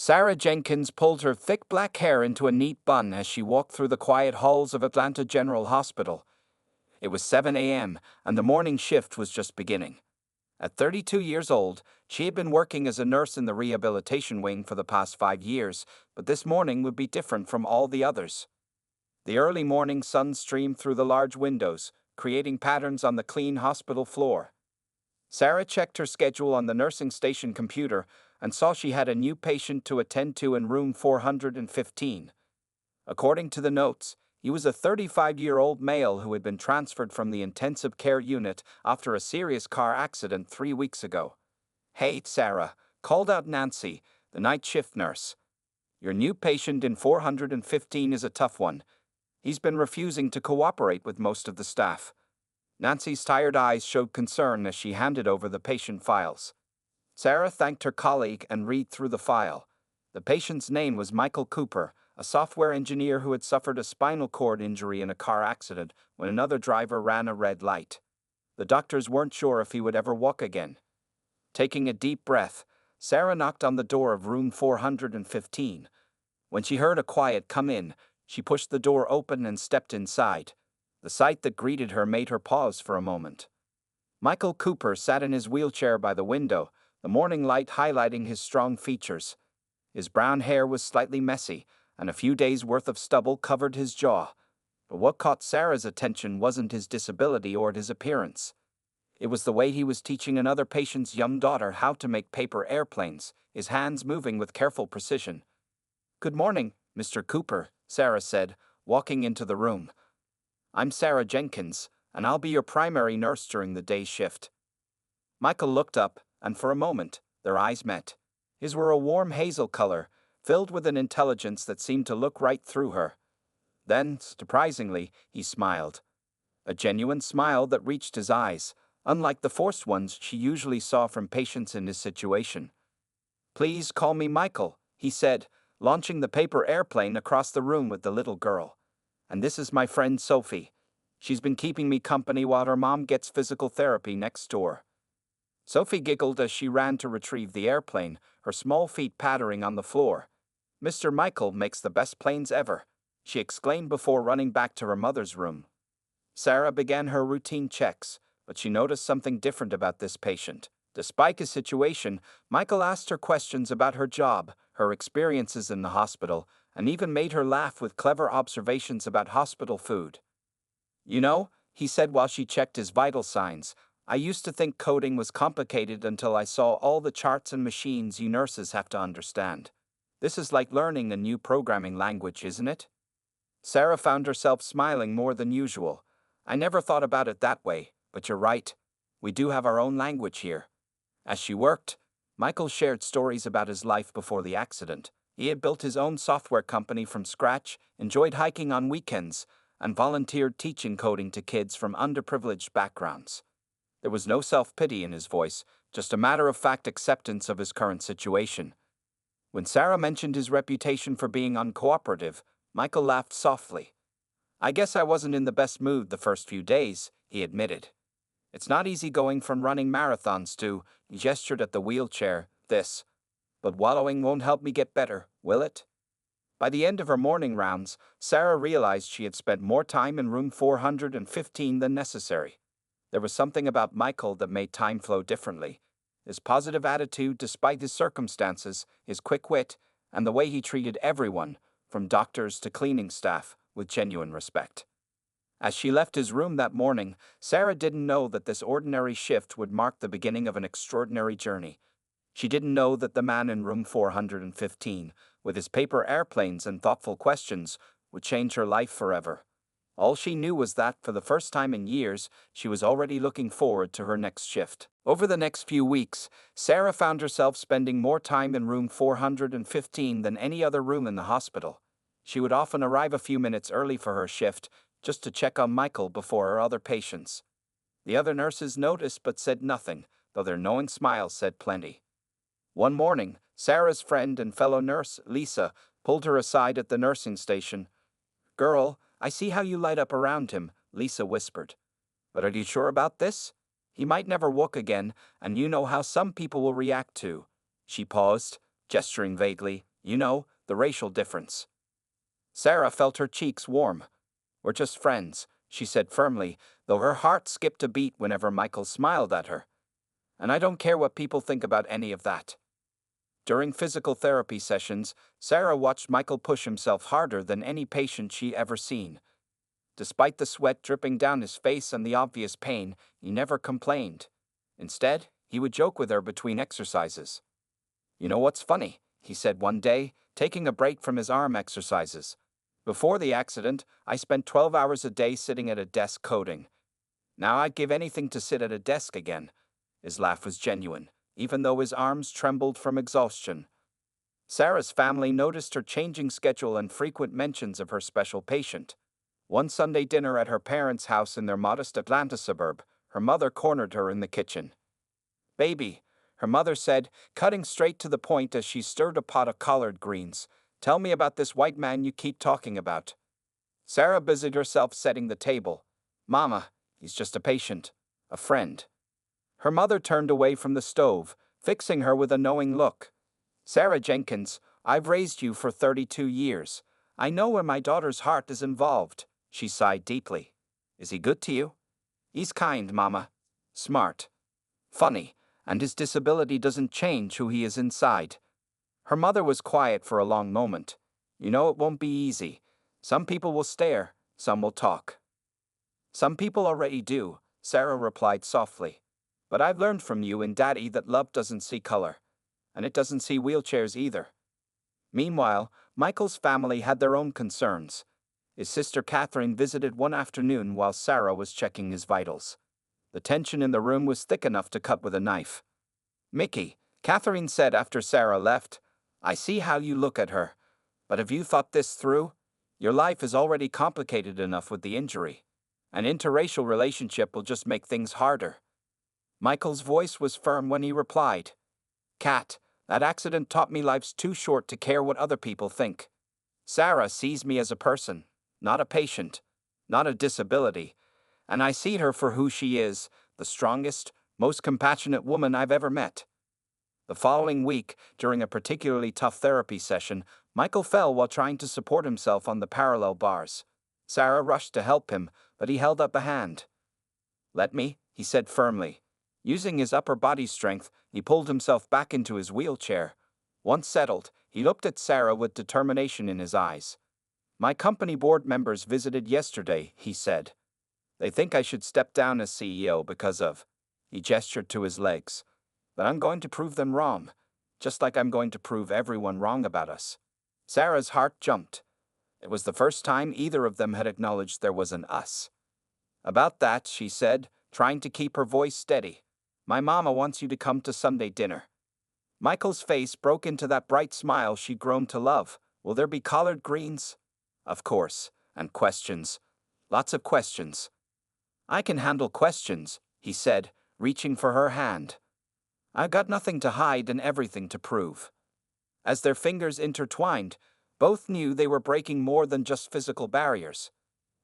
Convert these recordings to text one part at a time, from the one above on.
Sarah Jenkins pulled her thick black hair into a neat bun as she walked through the quiet halls of Atlanta General Hospital. It was 7 a.m., and the morning shift was just beginning. At 32 years old, she had been working as a nurse in the rehabilitation wing for the past 5 years, but this morning would be different from all the others. The early morning sun streamed through the large windows, creating patterns on the clean hospital floor. Sarah checked her schedule on the nursing station computer and saw she had a new patient to attend to in room 415. According to the notes, he was a 35-year-old male who had been transferred from the intensive care unit after a serious car accident 3 weeks ago. "Hey, Sarah," called out Nancy, the night shift nurse. "Your new patient in 415 is a tough one. He's been refusing to cooperate with most of the staff." Nancy's tired eyes showed concern as she handed over the patient files. Sarah thanked her colleague and read through the file. The patient's name was Michael Cooper, a software engineer who had suffered a spinal cord injury in a car accident when another driver ran a red light. The doctors weren't sure if he would ever walk again. Taking a deep breath, Sarah knocked on the door of room 415. When she heard a quiet "come in," she pushed the door open and stepped inside. The sight that greeted her made her pause for a moment. Michael Cooper sat in his wheelchair by the window, the morning light highlighting his strong features. His brown hair was slightly messy, and a few days' worth of stubble covered his jaw. But what caught Sarah's attention wasn't his disability or his appearance. It was the way he was teaching another patient's young daughter how to make paper airplanes, his hands moving with careful precision. "Good morning, Mr. Cooper," Sarah said, walking into the room. "I'm Sarah Jenkins, and I'll be your primary nurse during the day shift." Michael looked up, and for a moment, their eyes met. His were a warm hazel color, filled with an intelligence that seemed to look right through her. Then, surprisingly, he smiled. A genuine smile that reached his eyes, unlike the forced ones she usually saw from patients in his situation. "Please call me Michael," he said, launching the paper airplane across the room with the little girl. "And this is my friend Sophie. She's been keeping me company while her mom gets physical therapy next door." Sophie giggled as she ran to retrieve the airplane, her small feet pattering on the floor. "Mr. Michael makes the best planes ever," she exclaimed before running back to her mother's room. Sarah began her routine checks, but she noticed something different about this patient. Despite his situation, Michael asked her questions about her job, her experiences in the hospital, and even made her laugh with clever observations about hospital food. "You know," he said while she checked his vital signs, "I used to think coding was complicated until I saw all the charts and machines you nurses have to understand. This is like learning a new programming language, isn't it?" Sarah found herself smiling more than usual. "I never thought about it that way, but you're right. We do have our own language here." As she worked, Michael shared stories about his life before the accident. He had built his own software company from scratch, enjoyed hiking on weekends, and volunteered teaching coding to kids from underprivileged backgrounds. There was no self-pity in his voice, just a matter-of-fact acceptance of his current situation. When Sarah mentioned his reputation for being uncooperative, Michael laughed softly. "I guess I wasn't in the best mood the first few days," he admitted. "It's not easy going from running marathons to," he gestured at the wheelchair, "this. But wallowing won't help me get better, will it?" By the end of her morning rounds, Sarah realized she had spent more time in room 415 than necessary. There was something about Michael that made time flow differently. His positive attitude despite his circumstances, his quick wit, and the way he treated everyone, from doctors to cleaning staff, with genuine respect. As she left his room that morning, Sarah didn't know that this ordinary shift would mark the beginning of an extraordinary journey. She didn't know that the man in room 415, with his paper airplanes and thoughtful questions, would change her life forever. All she knew was that, for the first time in years, she was already looking forward to her next shift. Over the next few weeks, Sarah found herself spending more time in room 415 than any other room in the hospital. She would often arrive a few minutes early for her shift, just to check on Michael before her other patients. The other nurses noticed but said nothing, though their knowing smiles said plenty. One morning, Sarah's friend and fellow nurse, Lisa, pulled her aside at the nursing station. "Girl, I see how you light up around him," Lisa whispered. "But are you sure about this? He might never walk again, and you know how some people will react to." She paused, gesturing vaguely. You know, the racial difference. Sarah felt her cheeks warm. We're just friends, she said firmly, though her heart skipped a beat whenever Michael smiled at her. And I don't care what people think about any of that. During physical therapy sessions, Sarah watched Michael push himself harder than any patient she ever seen. Despite the sweat dripping down his face and the obvious pain, he never complained. Instead, he would joke with her between exercises. You know what's funny? He said one day, taking a break from his arm exercises. Before the accident, I spent 12 hours a day sitting at a desk coding. Now I'd give anything to sit at a desk again. His laugh was genuine, even though his arms trembled from exhaustion. Sarah's family noticed her changing schedule and frequent mentions of her special patient. One Sunday dinner at her parents' house in their modest Atlanta suburb, her mother cornered her in the kitchen. "Baby," her mother said, cutting straight to the point as she stirred a pot of collard greens, "tell me about this white man you keep talking about." Sarah busied herself setting the table. "Mama, he's just a patient, a friend." Her mother turned away from the stove, fixing her with a knowing look. "Sarah Jenkins, I've raised you for 32 years. I know when my daughter's heart is involved." She sighed deeply. "Is he good to you?" "He's kind, Mama. Smart. Funny, and his disability doesn't change who he is inside." Her mother was quiet for a long moment. "You know it won't be easy. Some people will stare, some will talk." "Some people already do," Sarah replied softly. "But I've learned from you and Daddy that love doesn't see color. And it doesn't see wheelchairs either." Meanwhile, Michael's family had their own concerns. His sister Catherine visited one afternoon while Sarah was checking his vitals. The tension in the room was thick enough to cut with a knife. "Mickey," Catherine said after Sarah left, "I see how you look at her. But have you thought this through? Your life is already complicated enough with the injury. An interracial relationship will just make things harder." Michael's voice was firm when he replied, "Kat, that accident taught me life's too short to care what other people think. Sarah sees me as a person, not a patient, not a disability, and I see her for who she is, the strongest, most compassionate woman I've ever met." The following week, during a particularly tough therapy session, Michael fell while trying to support himself on the parallel bars. Sarah rushed to help him, but he held up a hand. "Let me," he said firmly. Using his upper body strength, he pulled himself back into his wheelchair. Once settled, he looked at Sarah with determination in his eyes. "My company board members visited yesterday," he said. "They think I should step down as CEO because of—" He gestured to his legs. "But I'm going to prove them wrong, just like I'm going to prove everyone wrong about us." Sarah's heart jumped. It was the first time either of them had acknowledged there was an us. "About that," she said, trying to keep her voice steady, "my mama wants you to come to Sunday dinner." Michael's face broke into that bright smile she'd grown to love. "Will there be collard greens?" "Of course. And questions. Lots of questions." "I can handle questions," he said, reaching for her hand. "I've got nothing to hide and everything to prove." As their fingers intertwined, both knew they were breaking more than just physical barriers.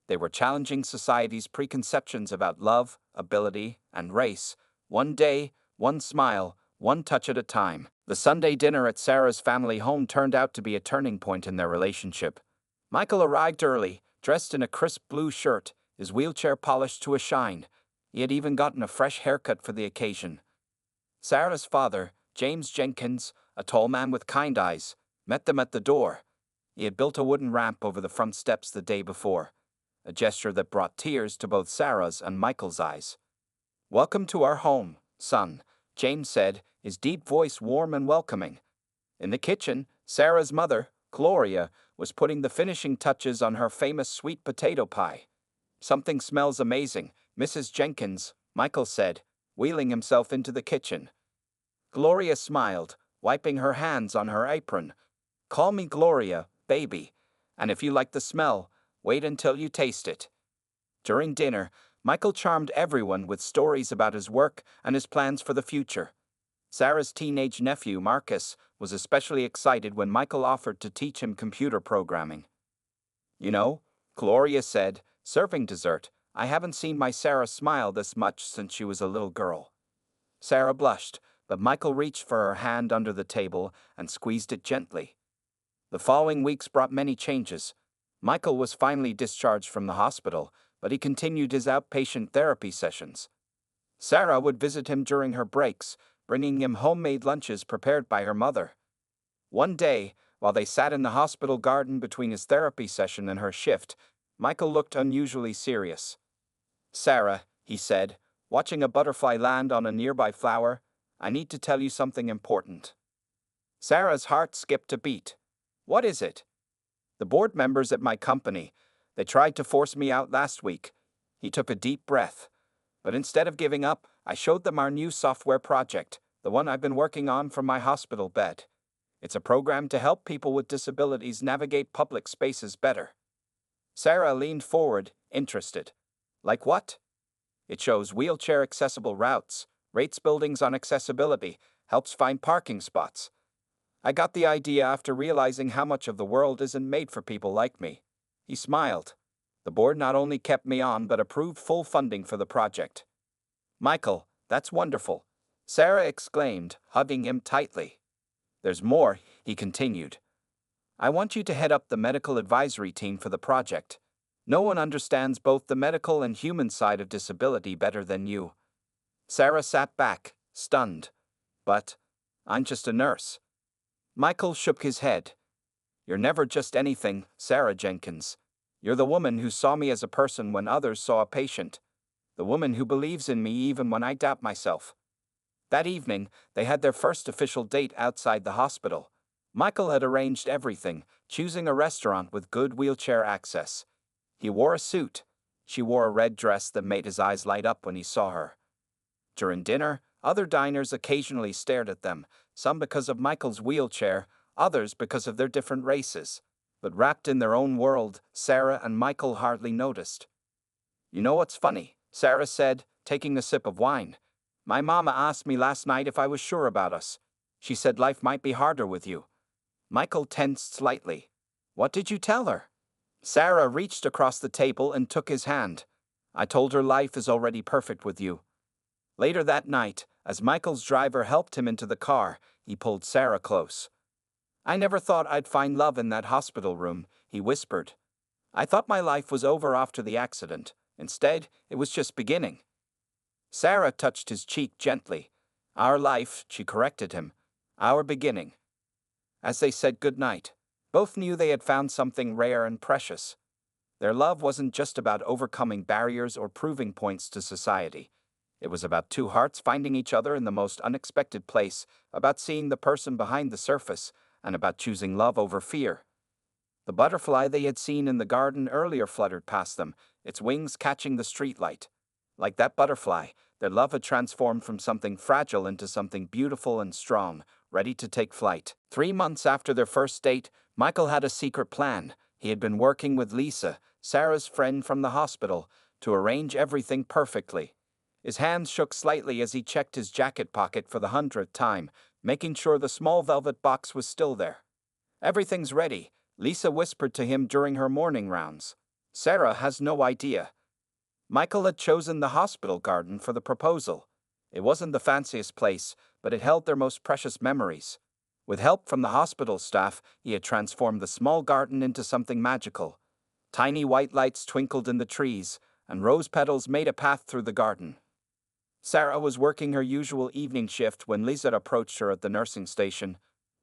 They were challenging society's preconceptions about love, ability, and race, one day, one smile, one touch at a time. The Sunday dinner at Sarah's family home turned out to be a turning point in their relationship. Michael arrived early, dressed in a crisp blue shirt, his wheelchair polished to a shine. He had even gotten a fresh haircut for the occasion. Sarah's father, James Jenkins, a tall man with kind eyes, met them at the door. He had built a wooden ramp over the front steps the day before, a gesture that brought tears to both Sarah's and Michael's eyes. "Welcome to our home, son," James said, his deep voice warm and welcoming. In the kitchen, Sarah's mother, Gloria, was putting the finishing touches on her famous sweet potato pie. "Something smells amazing, Mrs. Jenkins," Michael said, wheeling himself into the kitchen. Gloria smiled, wiping her hands on her apron. "Call me Gloria, baby, and if you like the smell, wait until you taste it." During dinner, Michael charmed everyone with stories about his work and his plans for the future. Sarah's teenage nephew, Marcus, was especially excited when Michael offered to teach him computer programming. "You know," Gloria said, serving dessert, "I haven't seen my Sarah smile this much since she was a little girl." Sarah blushed, but Michael reached for her hand under the table and squeezed it gently. The following weeks brought many changes. Michael was finally discharged from the hospital, but he continued his outpatient therapy sessions. Sarah would visit him during her breaks, bringing him homemade lunches prepared by her mother. One day, while they sat in the hospital garden between his therapy session and her shift, Michael looked unusually serious. "Sarah," he said, watching a butterfly land on a nearby flower, "I need to tell you something important." Sarah's heart skipped a beat. "What is it?" "The board members at my company, they tried to force me out last week." He took a deep breath. "But instead of giving up, I showed them our new software project, the one I've been working on from my hospital bed. It's a program to help people with disabilities navigate public spaces better." Sarah leaned forward, interested. "Like what?" "It shows wheelchair-accessible routes, rates buildings on accessibility, helps find parking spots. I got the idea after realizing how much of the world isn't made for people like me." He smiled. "The board not only kept me on but approved full funding for the project." "Michael, that's wonderful," Sarah exclaimed, hugging him tightly. "There's more," he continued. "I want you to head up the medical advisory team for the project. No one understands both the medical and human side of disability better than you." Sarah sat back, stunned. "But I'm just a nurse." Michael shook his head. "You're never just anything, Sarah Jenkins. You're the woman who saw me as a person when others saw a patient. The woman who believes in me even when I doubt myself." That evening, they had their first official date outside the hospital. Michael had arranged everything, choosing a restaurant with good wheelchair access. He wore a suit. She wore a red dress that made his eyes light up when he saw her. During dinner, other diners occasionally stared at them, some because of Michael's wheelchair, others because of their different races. But wrapped in their own world, Sarah and Michael hardly noticed. "You know what's funny?" Sarah said, taking a sip of wine. "My mama asked me last night if I was sure about us. She said life might be harder with you." Michael tensed slightly. "What did you tell her?" Sarah reached across the table and took his hand. "I told her life is already perfect with you." Later that night, as Michael's driver helped him into the car, he pulled Sarah close. "I never thought I'd find love in that hospital room," he whispered. "I thought my life was over after the accident. Instead, it was just beginning." Sarah touched his cheek gently. "Our life," she corrected him. "Our beginning." As they said goodnight, both knew they had found something rare and precious. Their love wasn't just about overcoming barriers or proving points to society. It was about two hearts finding each other in the most unexpected place, about seeing the person behind the surface, and about choosing love over fear. The butterfly they had seen in the garden earlier fluttered past them, its wings catching the streetlight. Like that butterfly, their love had transformed from something fragile into something beautiful and strong, ready to take flight. 3 months after their first date, Michael had a secret plan. He had been working with Lisa, Sarah's friend from the hospital, to arrange everything perfectly. His hands shook slightly as he checked his jacket pocket for the 100th time, making sure the small velvet box was still there. "Everything's ready," Lisa whispered to him during her morning rounds. "Sarah has no idea." Michael had chosen the hospital garden for the proposal. It wasn't the fanciest place, but it held their most precious memories. With help from the hospital staff, he had transformed the small garden into something magical. Tiny white lights twinkled in the trees, and rose petals made a path through the garden. Sarah was working her usual evening shift when Lisa approached her at the nursing station.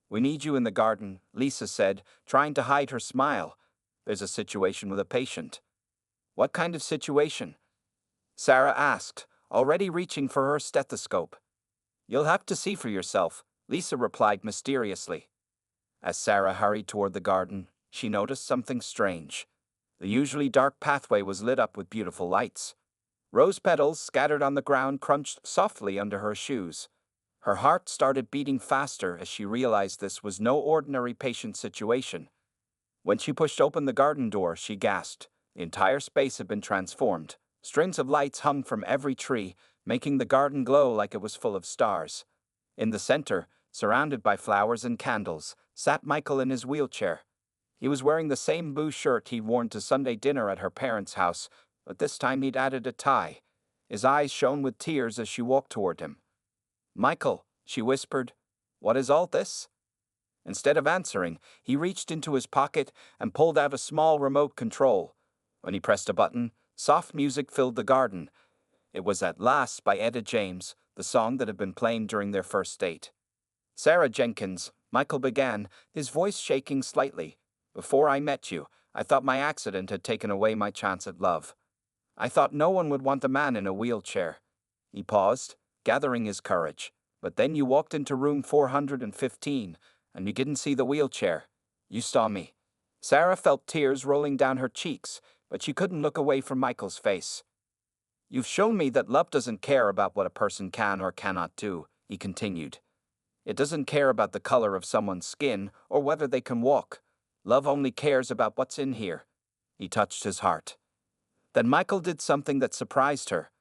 "We need you in the garden," Lisa said, trying to hide her smile. "There's a situation with a patient." "What kind of situation?" Sarah asked, already reaching for her stethoscope. "You'll have to see for yourself," Lisa replied mysteriously. As Sarah hurried toward the garden, she noticed something strange. The usually dark pathway was lit up with beautiful lights. Rose petals scattered on the ground crunched softly under her shoes. Her heart started beating faster as she realized this was no ordinary patient situation. When she pushed open the garden door, she gasped. The entire space had been transformed. Strings of lights hung from every tree, making the garden glow like it was full of stars. In the center, surrounded by flowers and candles, sat Michael in his wheelchair. He was wearing the same blue shirt he'd worn to Sunday dinner at her parents' house, but this time he'd added a tie. His eyes shone with tears as she walked toward him. "Michael," she whispered, "what is all this?" Instead of answering, he reached into his pocket and pulled out a small remote control. When he pressed a button, soft music filled the garden. It was At Last by Etta James, the song that had been playing during their first date. "Sarah Jenkins," Michael began, his voice shaking slightly. "Before I met you, I thought my accident had taken away my chance at love. I thought no one would want a man in a wheelchair." He paused, gathering his courage. "But then you walked into room 415, and you didn't see the wheelchair. You saw me." Sarah felt tears rolling down her cheeks, but she couldn't look away from Michael's face. "You've shown me that love doesn't care about what a person can or cannot do," he continued. "It doesn't care about the color of someone's skin or whether they can walk. Love only cares about what's in here." He touched his heart. Then Michael did something that surprised her.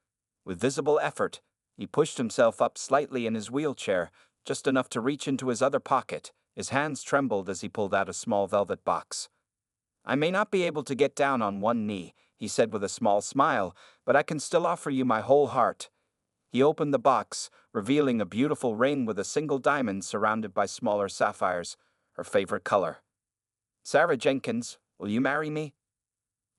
With visible effort, he pushed himself up slightly in his wheelchair, just enough to reach into his other pocket. His hands trembled as he pulled out a small velvet box. "I may not be able to get down on one knee," he said with a small smile, "but I can still offer you my whole heart." He opened the box, revealing a beautiful ring with a single diamond surrounded by smaller sapphires, her favorite color. "Sarah Jenkins, will you marry me?"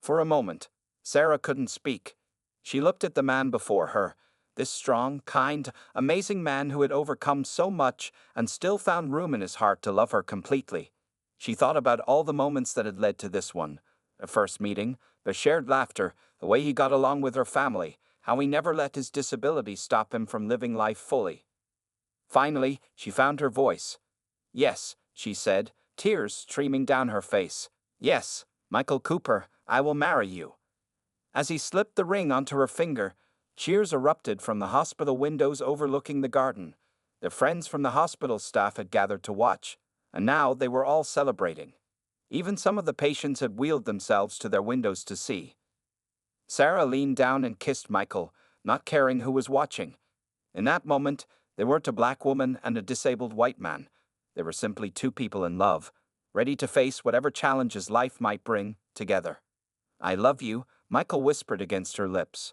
For a moment, Sarah couldn't speak. She looked at the man before her, this strong, kind, amazing man who had overcome so much and still found room in his heart to love her completely. She thought about all the moments that had led to this one: the first meeting, the shared laughter, the way he got along with her family, how he never let his disability stop him from living life fully. Finally, she found her voice. "Yes," she said, tears streaming down her face. "Yes, Michael Cooper, I will marry you." As he slipped the ring onto her finger, cheers erupted from the hospital windows overlooking the garden. Their friends from the hospital staff had gathered to watch, and now they were all celebrating. Even some of the patients had wheeled themselves to their windows to see. Sarah leaned down and kissed Michael, not caring who was watching. In that moment, they weren't a black woman and a disabled white man. They were simply two people in love, ready to face whatever challenges life might bring, together. "I love you," Michael whispered against her lips.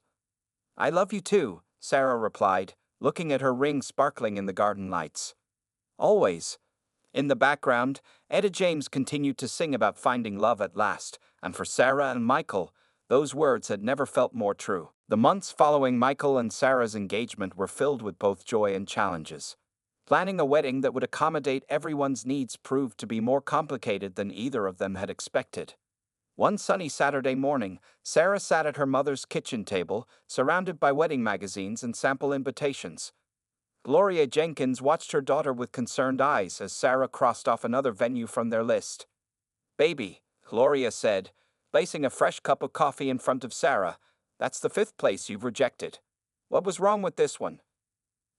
"I love you too," Sarah replied, looking at her ring sparkling in the garden lights. "Always." In the background, Etta James continued to sing about finding love at last, and for Sarah and Michael, those words had never felt more true. The months following Michael and Sarah's engagement were filled with both joy and challenges. Planning a wedding that would accommodate everyone's needs proved to be more complicated than either of them had expected. One sunny Saturday morning, Sarah sat at her mother's kitchen table, surrounded by wedding magazines and sample invitations. Gloria Jenkins watched her daughter with concerned eyes as Sarah crossed off another venue from their list. "Baby," Gloria said, placing a fresh cup of coffee in front of Sarah, "that's the 5th place you've rejected. What was wrong with this one?"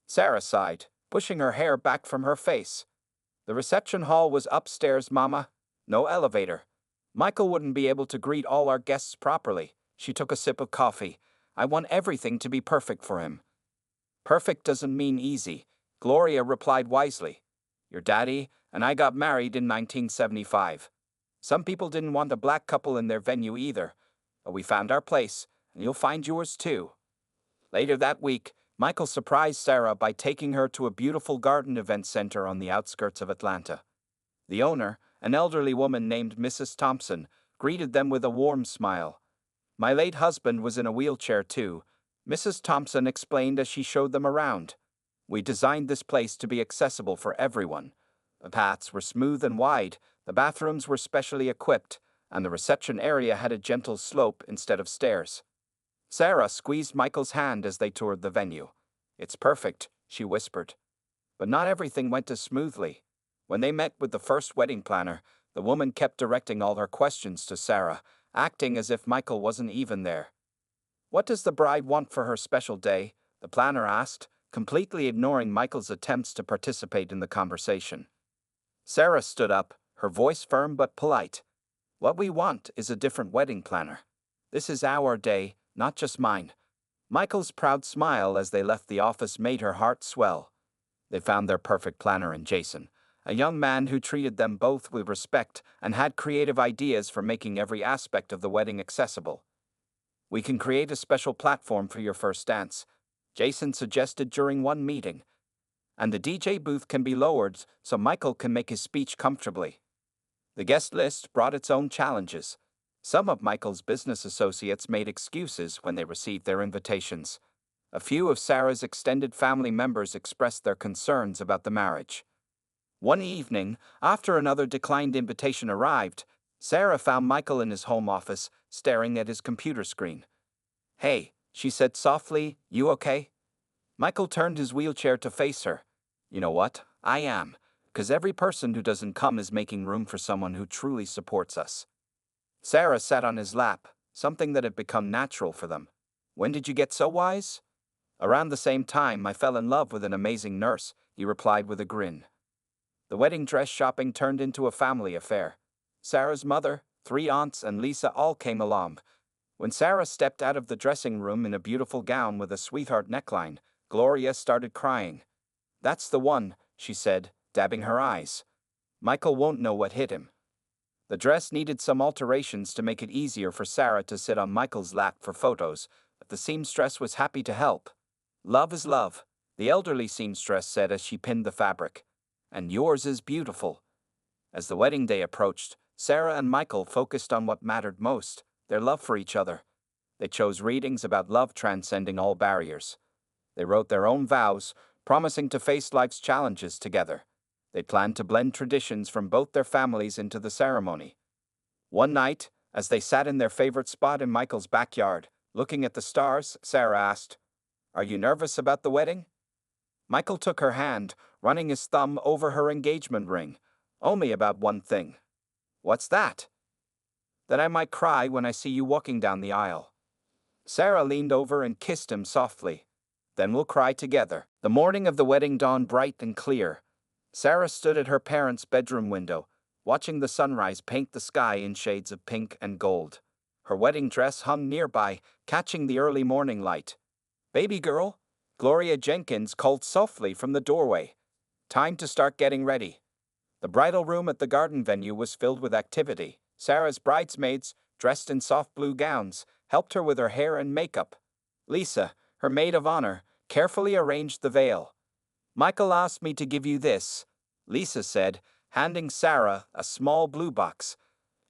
Sarah sighed, pushing her hair back from her face. "The reception hall was upstairs, Mama. No elevator. Michael wouldn't be able to greet all our guests properly." She took a sip of coffee. "I want everything to be perfect for him." "Perfect doesn't mean easy," Gloria replied wisely. "Your daddy and I got married in 1975. Some people didn't want a black couple in their venue either, but we found our place, and you'll find yours too." Later that week, Michael surprised Sarah by taking her to a beautiful garden event center on the outskirts of Atlanta. The owner, an elderly woman named Mrs. Thompson, greeted them with a warm smile. "My late husband was in a wheelchair too," Mrs. Thompson explained as she showed them around. "We designed this place to be accessible for everyone. The paths were smooth and wide, the bathrooms were specially equipped, and the reception area had a gentle slope instead of stairs." Sarah squeezed Michael's hand as they toured the venue. "It's perfect," she whispered. But not everything went as smoothly. When they met with the first wedding planner, the woman kept directing all her questions to Sarah, acting as if Michael wasn't even there. "What does the bride want for her special day?" the planner asked, completely ignoring Michael's attempts to participate in the conversation. Sarah stood up, her voice firm but polite. "What we want is a different wedding planner. This is our day, not just mine." Michael's proud smile as they left the office made her heart swell. They found their perfect planner in Jason, a young man who treated them both with respect and had creative ideas for making every aspect of the wedding accessible. "We can create a special platform for your first dance," Jason suggested during one meeting. and the DJ booth can be lowered so Michael can make his speech comfortably. The guest list brought its own challenges. Some of Michael's business associates made excuses when they received their invitations. A few of Sarah's extended family members expressed their concerns about the marriage. One evening, after another declined invitation arrived, Sarah found Michael in his home office, staring at his computer screen. "Hey," she said softly, "you okay?" Michael turned his wheelchair to face her. "You know what? I am, 'cause every person who doesn't come is making room for someone who truly supports us." Sarah sat on his lap, something that had become natural for them. "When did you get so wise?" "Around the same time I fell in love with an amazing nurse," he replied with a grin. The wedding dress shopping turned into a family affair. Sarah's mother, 3 aunts, and Lisa all came along. When Sarah stepped out of the dressing room in a beautiful gown with a sweetheart neckline, Gloria started crying. "That's the one," she said, dabbing her eyes. "Michael won't know what hit him." The dress needed some alterations to make it easier for Sarah to sit on Michael's lap for photos, but the seamstress was happy to help. "Love is love," the elderly seamstress said as she pinned the fabric. "And yours is beautiful." As the wedding day approached, Sarah and Michael focused on what mattered most, their love for each other. They chose readings about love transcending all barriers. They wrote their own vows, promising to face life's challenges together. They planned to blend traditions from both their families into the ceremony. One night, as they sat in their favorite spot in Michael's backyard, looking at the stars, Sarah asked, "Are you nervous about the wedding?" Michael took her hand, running his thumb over her engagement ring. "Only about one thing." "What's that?" "That I might cry when I see you walking down the aisle." Sarah leaned over and kissed him softly. "Then we'll cry together." The morning of the wedding dawned bright and clear. Sarah stood at her parents' bedroom window, watching the sunrise paint the sky in shades of pink and gold. Her wedding dress hung nearby, catching the early morning light. "Baby girl," Gloria Jenkins called softly from the doorway. "Time to start getting ready." The bridal room at the garden venue was filled with activity. Sarah's bridesmaids, dressed in soft blue gowns, helped her with her hair and makeup. Lisa, her maid of honor, carefully arranged the veil. "Michael asked me to give you this," Lisa said, handing Sarah a small blue box.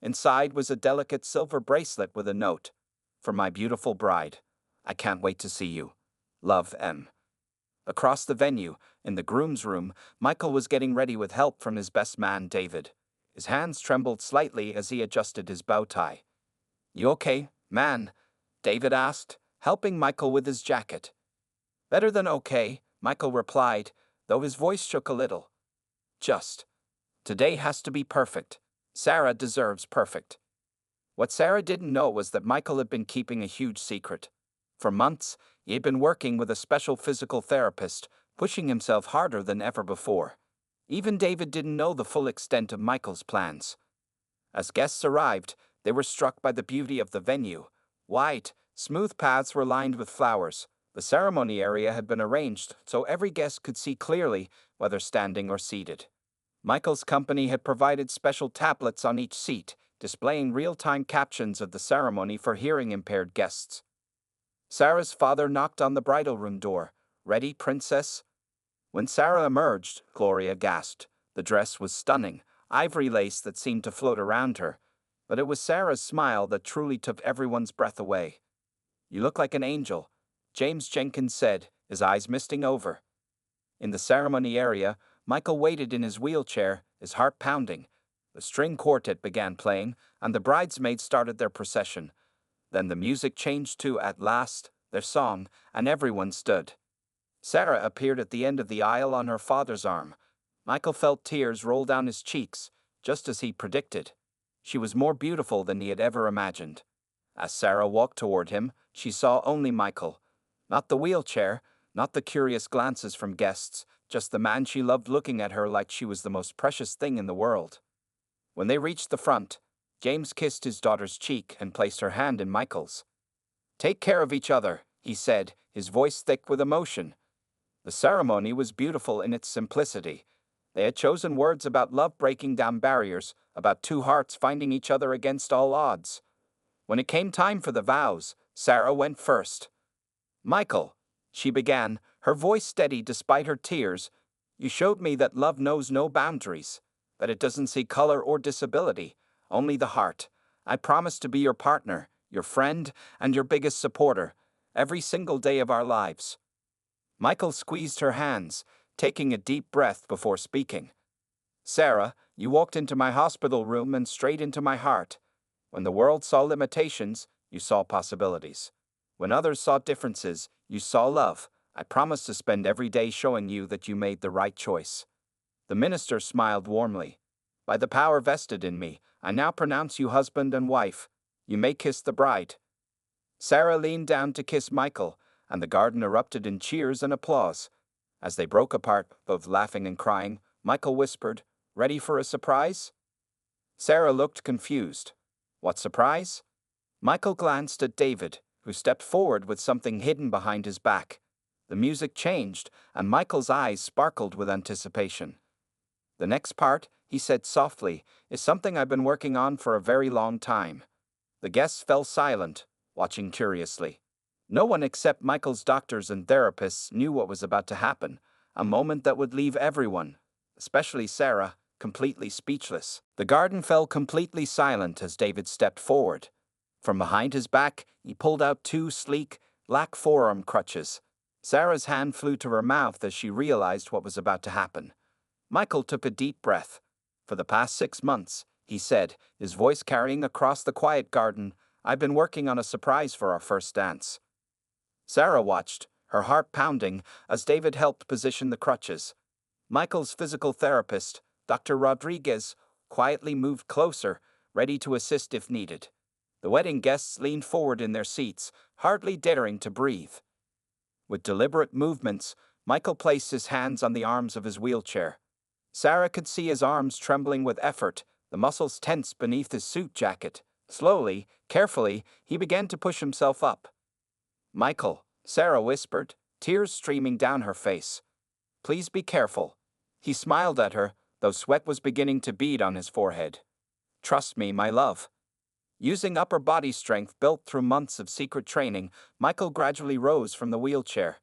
Inside was a delicate silver bracelet with a note. "For my beautiful bride. I can't wait to see you. Love, M." Across the venue, in the groom's room, Michael was getting ready with help from his best man, David. His hands trembled slightly as he adjusted his bow tie. "You okay, man?" David asked, helping Michael with his jacket. "Better than okay," Michael replied, though his voice shook a little. Today has to be perfect. Sarah deserves perfect." What Sarah didn't know was that Michael had been keeping a huge secret. For months, he had been working with a special physical therapist, pushing himself harder than ever before. Even David didn't know the full extent of Michael's plans. As guests arrived, they were struck by the beauty of the venue. Wide, smooth paths were lined with flowers. The ceremony area had been arranged so every guest could see clearly, whether standing or seated. Michael's company had provided special tablets on each seat, displaying real-time captions of the ceremony for hearing-impaired guests. Sarah's father knocked on the bridal room door. "Ready, princess?" When Sarah emerged, Gloria gasped. The dress was stunning, ivory lace that seemed to float around her. But it was Sarah's smile that truly took everyone's breath away. "You look like an angel," James Jenkins said, his eyes misting over. In the ceremony area, Michael waited in his wheelchair, his heart pounding. The string quartet began playing, and the bridesmaids started their procession. Then the music changed to, at last, their song, and everyone stood. Sarah appeared at the end of the aisle on her father's arm. Michael felt tears roll down his cheeks, just as he predicted. She was more beautiful than he had ever imagined. As Sarah walked toward him, she saw only Michael. Not the wheelchair, not the curious glances from guests, just the man she loved looking at her like she was the most precious thing in the world. When they reached the front, James kissed his daughter's cheek and placed her hand in Michael's. "Take care of each other," he said, his voice thick with emotion. The ceremony was beautiful in its simplicity. They had chosen words about love breaking down barriers, about two hearts finding each other against all odds. When it came time for the vows, Sarah went first. "Michael," she began, her voice steady despite her tears, You showed me that love knows no boundaries, that it doesn't see color or disability, only the heart. I promise to be your partner, your friend, and your biggest supporter, every single day of our lives." Michael squeezed her hands, taking a deep breath before speaking. "Sarah, you walked into my hospital room and straight into my heart. When the world saw limitations, you saw possibilities. When others saw differences, you saw love. I promise to spend every day showing you that you made the right choice." The minister smiled warmly. "By the power vested in me, I now pronounce you husband and wife. You may kiss the bride." Sarah leaned down to kiss Michael, and the garden erupted in cheers and applause. As they broke apart, both laughing and crying, Michael whispered, "Ready for a surprise?" Sarah looked confused. "What surprise?" Michael glanced at David, who stepped forward with something hidden behind his back. The music changed, and Michael's eyes sparkled with anticipation. "The next part," he said softly, "is something I've been working on for a very long time." The guests fell silent, watching curiously. No one except Michael's doctors and therapists knew what was about to happen, a moment that would leave everyone, especially Sarah, completely speechless. The garden fell completely silent as David stepped forward. From behind his back, he pulled out two sleek, black forearm crutches. Sarah's hand flew to her mouth as she realized what was about to happen. Michael took a deep breath. "For the past 6 months," he said, his voice carrying across the quiet garden, "I've been working on a surprise for our first dance." Sarah watched, her heart pounding, as David helped position the crutches. Michael's physical therapist, Dr. Rodriguez, quietly moved closer, ready to assist if needed. The wedding guests leaned forward in their seats, hardly daring to breathe. With deliberate movements, Michael placed his hands on the arms of his wheelchair. Sarah could see his arms trembling with effort, the muscles tense beneath his suit jacket. Slowly, carefully, he began to push himself up. "Michael," Sarah whispered, tears streaming down her face. "Please be careful." He smiled at her, though sweat was beginning to bead on his forehead. "Trust me, my love." Using upper body strength built through months of secret training, Michael gradually rose from the wheelchair.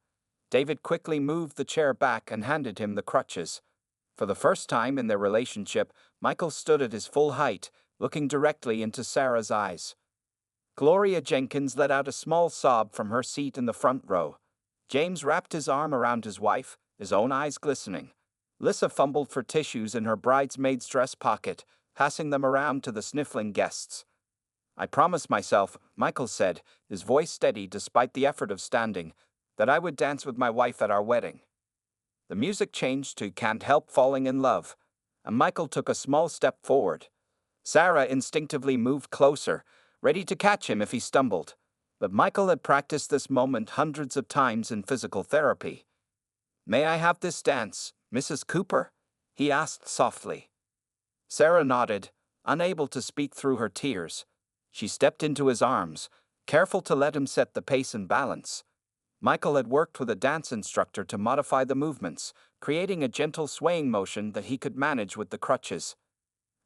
David quickly moved the chair back and handed him the crutches. For the first time in their relationship, Michael stood at his full height, looking directly into Sarah's eyes. Gloria Jenkins let out a small sob from her seat in the front row. James wrapped his arm around his wife, his own eyes glistening. Lissa fumbled for tissues in her bridesmaid's dress pocket, passing them around to the sniffling guests. "I promised myself," Michael said, his voice steady despite the effort of standing, "that I would dance with my wife at our wedding." The music changed to "Can't Help Falling in Love," and Michael took a small step forward. Sarah instinctively moved closer, ready to catch him if he stumbled. But Michael had practiced this moment hundreds of times in physical therapy. "May I have this dance, Mrs. Cooper?" he asked softly. Sarah nodded, unable to speak through her tears. She stepped into his arms, careful to let him set the pace and balance. Michael had worked with a dance instructor to modify the movements, creating a gentle swaying motion that he could manage with the crutches.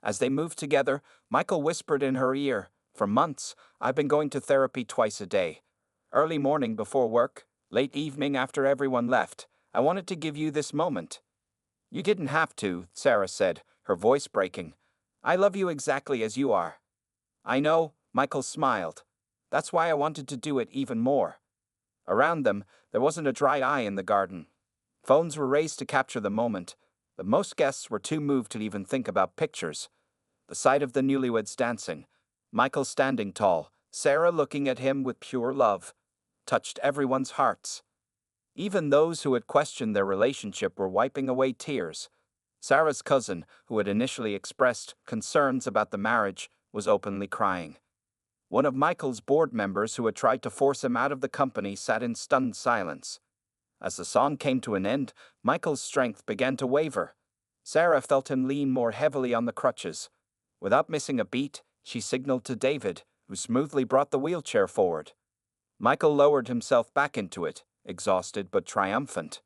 As they moved together, Michael whispered in her ear, "For months, I've been going to therapy twice a day. Early morning before work, late evening after everyone left. I wanted to give you this moment." "You didn't have to," Sarah said, her voice breaking. "I love you exactly as you are." "I know," Michael smiled. "That's why I wanted to do it even more." Around them, there wasn't a dry eye in the garden. Phones were raised to capture the moment, but most guests were too moved to even think about pictures. The sight of the newlyweds dancing, Michael standing tall, Sarah looking at him with pure love, touched everyone's hearts. Even those who had questioned their relationship were wiping away tears. Sarah's cousin, who had initially expressed concerns about the marriage, was openly crying. One of Michael's board members who had tried to force him out of the company sat in stunned silence. As the song came to an end, Michael's strength began to waver. Sarah felt him lean more heavily on the crutches. Without missing a beat, she signaled to David, who smoothly brought the wheelchair forward. Michael lowered himself back into it, exhausted but triumphant.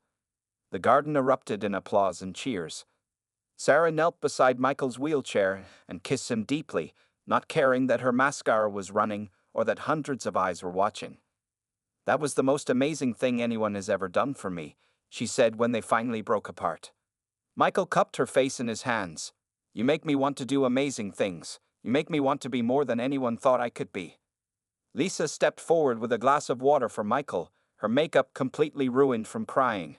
The garden erupted in applause and cheers. Sarah knelt beside Michael's wheelchair and kissed him deeply, not caring that her mascara was running or that hundreds of eyes were watching. "That was the most amazing thing anyone has ever done for me," she said when they finally broke apart. Michael cupped her face in his hands. You make me want to do amazing things. You make me want to be more than anyone thought I could be. Lisa stepped forward with a glass of water for Michael, her makeup completely ruined from crying.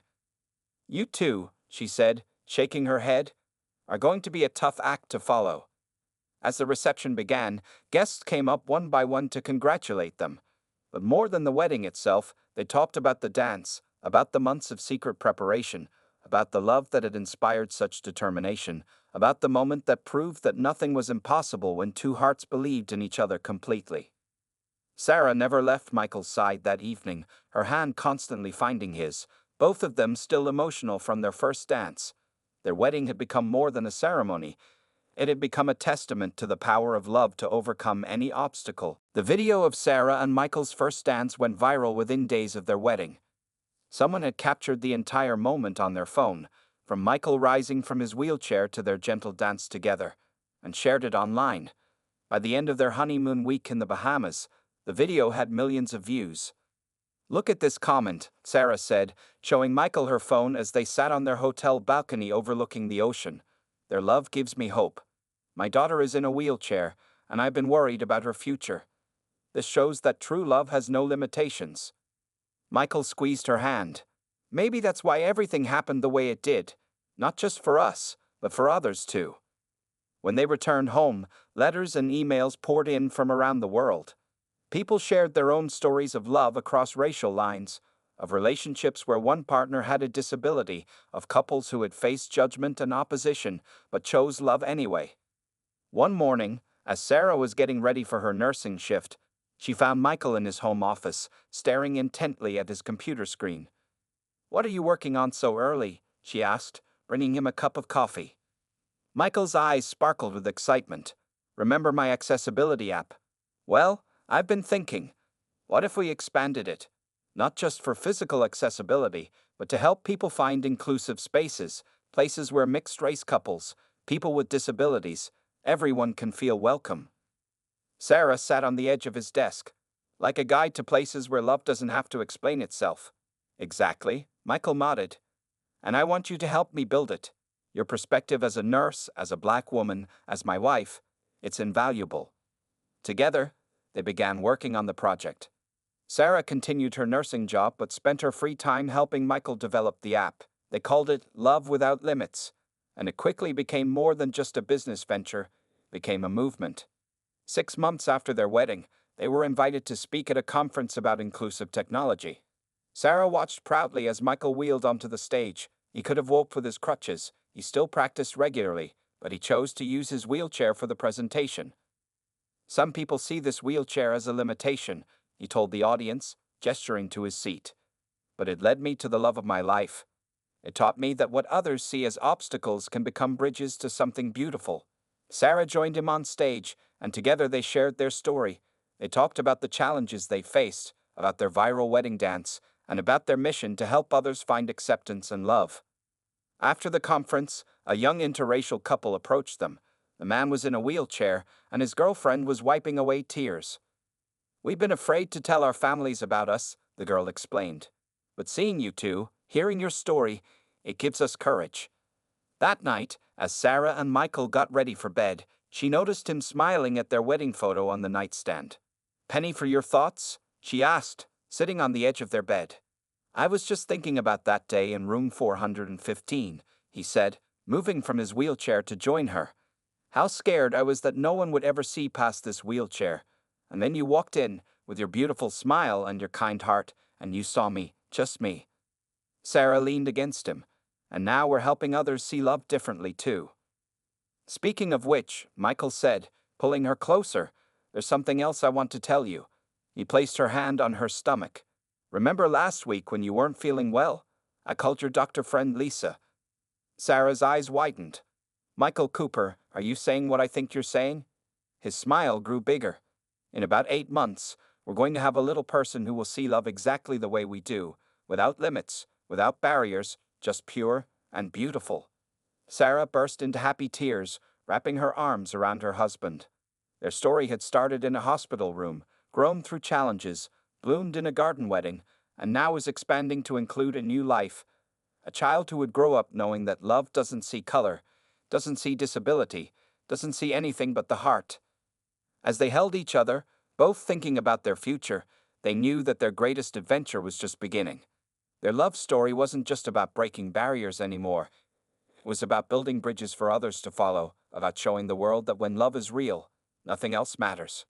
You two, she said, shaking her head, are going to be a tough act to follow. As the reception began, guests came up one by one to congratulate them. But more than the wedding itself, they talked about the dance, about the months of secret preparation, about the love that had inspired such determination, about the moment that proved that nothing was impossible when two hearts believed in each other completely. Sarah never left Michael's side that evening, her hand constantly finding his, both of them still emotional from their first dance. Their wedding had become more than a ceremony. It had become a testament to the power of love to overcome any obstacle. The video of Sarah and Michael's first dance went viral within days of their wedding. Someone had captured the entire moment on their phone, from Michael rising from his wheelchair to their gentle dance together, and shared it online. By the end of their honeymoon week in the Bahamas, the video had millions of views. Look at this comment, Sarah said, showing Michael her phone as they sat on their hotel balcony overlooking the ocean. Their love gives me hope. My daughter is in a wheelchair, and I've been worried about her future. This shows that true love has no limitations. Michael squeezed her hand. Maybe that's why everything happened the way it did, not just for us, but for others too. When they returned home, letters and emails poured in from around the world. People shared their own stories of love across racial lines, of relationships where one partner had a disability, of couples who had faced judgment and opposition, but chose love anyway. One morning, as Sarah was getting ready for her nursing shift, she found Michael in his home office, staring intently at his computer screen. "What are you working on so early?" she asked, bringing him a cup of coffee. Michael's eyes sparkled with excitement. "Remember my accessibility app? Well, I've been thinking, what if we expanded it? Not just for physical accessibility, but to help people find inclusive spaces, places where mixed-race couples, people with disabilities, everyone can feel welcome." Sarah sat on the edge of his desk, like a guide to places where love doesn't have to explain itself. "Exactly," Michael nodded. "And I want you to help me build it. Your perspective as a nurse, as a black woman, as my wife, it's invaluable." Together, they began working on the project. Sarah continued her nursing job but spent her free time helping Michael develop the app. They called it Love Without Limits, and it quickly became more than just a business venture, it became a movement. 6 months after their wedding, they were invited to speak at a conference about inclusive technology. Sarah watched proudly as Michael wheeled onto the stage. He could have walked with his crutches, he still practiced regularly, but he chose to use his wheelchair for the presentation. "Some people see this wheelchair as a limitation," he told the audience, gesturing to his seat. "But it led me to the love of my life. It taught me that what others see as obstacles can become bridges to something beautiful." Sarah joined him on stage, and together they shared their story. They talked about the challenges they faced, about their viral wedding dance, and about their mission to help others find acceptance and love. After the conference, a young interracial couple approached them. The man was in a wheelchair, and his girlfriend was wiping away tears. "We've been afraid to tell our families about us," the girl explained. "But seeing you two, hearing your story, it gives us courage." That night, as Sarah and Michael got ready for bed, she noticed him smiling at their wedding photo on the nightstand. "Penny for your thoughts?" she asked, sitting on the edge of their bed. "I was just thinking about that day in room 415, he said, moving from his wheelchair to join her. "How scared I was that no one would ever see past this wheelchair. And then you walked in, with your beautiful smile and your kind heart, and you saw me, just me." Sarah leaned against him. "And now we're helping others see love differently too." "Speaking of which," Michael said, pulling her closer, "there's something else I want to tell you." He placed her hand on her stomach. "Remember last week when you weren't feeling well? I called your doctor friend Lisa." Sarah's eyes widened. "Michael Cooper, are you saying what I think you're saying?" His smile grew bigger. "In about 8 months, we're going to have a little person who will see love exactly the way we do, without limits, without barriers, just pure and beautiful." Sarah burst into happy tears, wrapping her arms around her husband. Their story had started in a hospital room, grown through challenges, bloomed in a garden wedding, and now is expanding to include a new life, A child who would grow up knowing that love doesn't see color, doesn't see disability, doesn't see anything but the heart. As they held each other, both thinking about their future, they knew that their greatest adventure was just beginning. Their love story wasn't just about breaking barriers anymore. It was about building bridges for others to follow, about showing the world that when love is real, nothing else matters.